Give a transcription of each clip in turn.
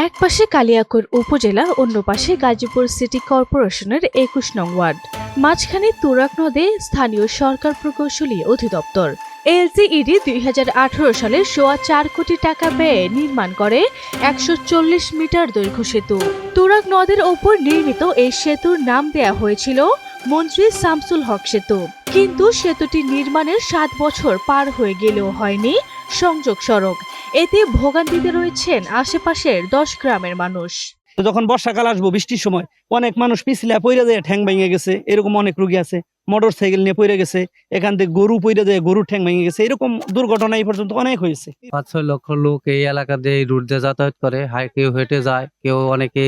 এক পাশে কালিয়াকৈর উপজেলা, অন্য পাশে গাজীপুর সিটি কর্পোরেশনের ২১ নং ওয়ার্ড, মাঝখানে তুরাগ নদে স্থানীয় সরকার প্রকৌশলী অধিদপ্তর এলজিইডি ২০১৮ সালে ৪.৫ কোটি টাকা ব্যয়ে নির্মাণ করে ১৪০ মিটার দৈর্ঘ্য সেতু। তুরাগ নদের ওপর নির্মিত এই সেতুর নাম দেয়া হয়েছিল মন্ত্রী শামসুল হক সেতু, কিন্তু সেতুটি নির্মাণের ৭ বছর পার হয়ে গেলেও হয়নি সংযোগ সড়ক। এতে ভোগান্তিতে রয়েছেন আশেপাশের ১০ গ্রামের মানুষ। যখন বর্ষাকাল আসবো, বৃষ্টির সময় অনেক মানুষ পিছলে পইরা যায়, ঠ্যাং ভেঙে গেছে, এরকম অনেক রোগী আছে। মোটর সাইকেল নিয়ে পইরা গেছে, এখান থেকে গরু পইরা যায়, গরুর ঠ্যাং ভেঙে গেছে, এরকম দুর্ঘটনা এই পর্যন্ত অনেক হয়েছে। ৫-৬ লক্ষ লোক এই এলাকা দিয়ে এই রুট দিয়ে যাতায়াত করে, কেউ হেঁটে যায়, কেউ অনেকে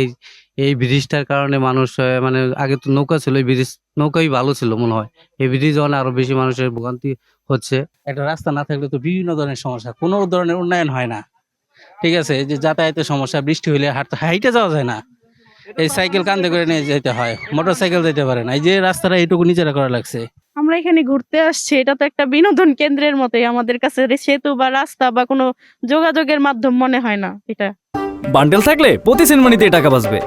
এই ব্রিজটার কারণে মানুষ মানে আগে তো নৌকা ছিল, এই ব্রিজ নৌকাই ভালো ছিল মনে হয়, এই ব্রিজ অনেক আরো বেশি মানুষের ভোগান্তি হচ্ছে। একটা রাস্তা না থাকলে তো বিভিন্ন ধরনের সমস্যা, কোনো ধরনের উন্নয়ন হয় না। ঠিক আছে, এই যে যাতায়াতের সমস্যা, বৃষ্টি হইলে হাইটে যাওয়া যায় না, এই সাইকেল কান্দে করে নিয়ে যেতে হয়, মোটর সাইকেল যেতে পারে না। এই যে রাস্তাটা এইটুকু নিচেরা করা লাগছে। আমরা এখানে ঘুরতে আসছি, এটা তো একটা বিনোদন কেন্দ্রের মতোই আমাদের কাছে। সেতু বা রাস্তা বা কোনো যোগাযোগের মাধ্যম মনে হয় না এটা। বান্ডেল থাকলে প্রতি সেনমানিতে টাকা বাঁচবে।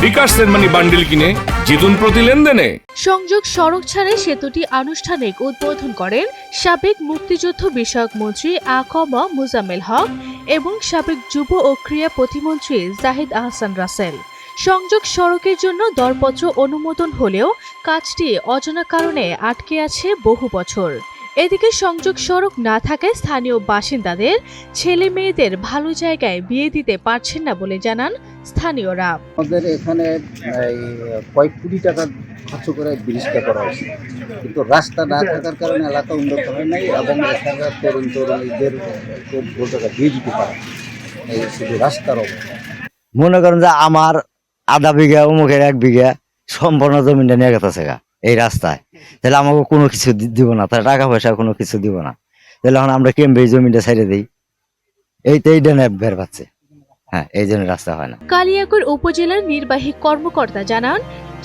বিকাশ সেনমানি বান্ডেল কিনে জিতুন প্রতি লেনদেনে। সংযোগ সড়ক ছাড়ে সেতুটি আনুষ্ঠানিক উদ্বোধন করেন সাবেক মুক্তিযুদ্ধ বিষয়ক মন্ত্রী আ.ক.ম. মোজাম্মেল হক এবং সাবেক যুব ও ক্রীড়া প্রতিমন্ত্রী জাহিদ আহসান রাসেল। সংযোগ সড়কের জন্য দরপত্র অনুমোদন হলেও কাজটি অজানা কারণে আটকে আছে বহু বছর। এদিকে সংযোগ সড়ক না থাকায় স্থানীয় বাসিন্দাদের ছেলে মেয়েদের ভালো জায়গায় বিয়ে দিতে পারছেন না বলে জানান স্থানীয়রা। আমাদের এখানে কয়েক কোটি টাকা খরচ করে ব্রিজটা করা হয়েছে, কিন্তু রাস্তা না থাকার কারণে এলাকা উন্নত হয় নাই এবং এখানকার তরুণীদের খুব বলতে বিয়ে দিতে পারে এই শুধু রাস্তার অভাব। মনে করেন যে আমার আধা বিঘা, অমুকের ১ বিঘা সম্পূর্ণ জমিটা নিয়ে গেছে এই রাস্তায়, তাহলে আমাকে কোনো কিছু দিব না, তাহলে টাকা পয়সা কোনো কিছু দিব না, তাহলে এখন আমরা কেমবে এই জমিটা ছেড়ে দিই, এইটা নেব বের পাচ্ছে। হ্যাঁ, এই জন্য রাস্তা হয় না। কালিয়াকৈর উপজেলার নির্বাহী কর্মকর্তা জানান,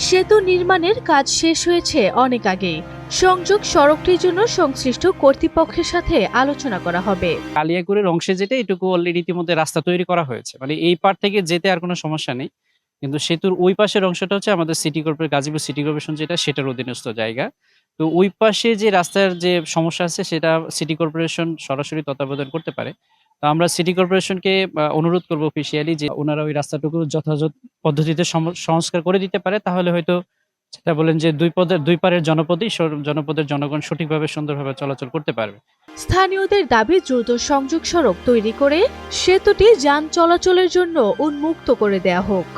সেতু নির্মাণের কাজ শেষ হয়েছে অনেক আগেই। সংযোগ সড়কটির জন্য সংশ্লিষ্ট কর্তৃপক্ষের সাথে আলোচনা করা হবে। কালিয়াকৈরের অংশে যেটা এটুকু অলরেডি ইতিমধ্যে রাস্তা তৈরি করা হয়েছে, মানে এই পার থেকে যেতে আর কোনো সমস্যা নেই। কিন্তু সেতুর ওই পাশের অংশটা হচ্ছে আমাদের city corporation, Gazipur city corporation যেটা, সেটার অধীনস্থ জায়গা। তো ওই পাশে যে রাস্তার যে সমস্যা আছে সেটা সিটি কর্পোরেশন সরাসরি তত্ত্বাবধান করতে পারে। তো আমরা সিটি কর্পোরেশনকে অনুরোধ করবো অফিসিয়ালি যে ওনারা ওই রাস্তাটুকু যথাযথ পদ্ধতিতে সংস্কার করে দিতে পারে, তাহলে হয়তো সেটা বলেন যে দুই পারের জনপদের জনগণ সঠিকভাবে সুন্দরভাবে চলাচল করতে পারবে। স্থানীয়দের দাবি দ্রুত সংযোগ সড়ক তৈরি করে সেতুটি যান চলাচলের জন্য উন্মুক্ত করে দেয়া হোক।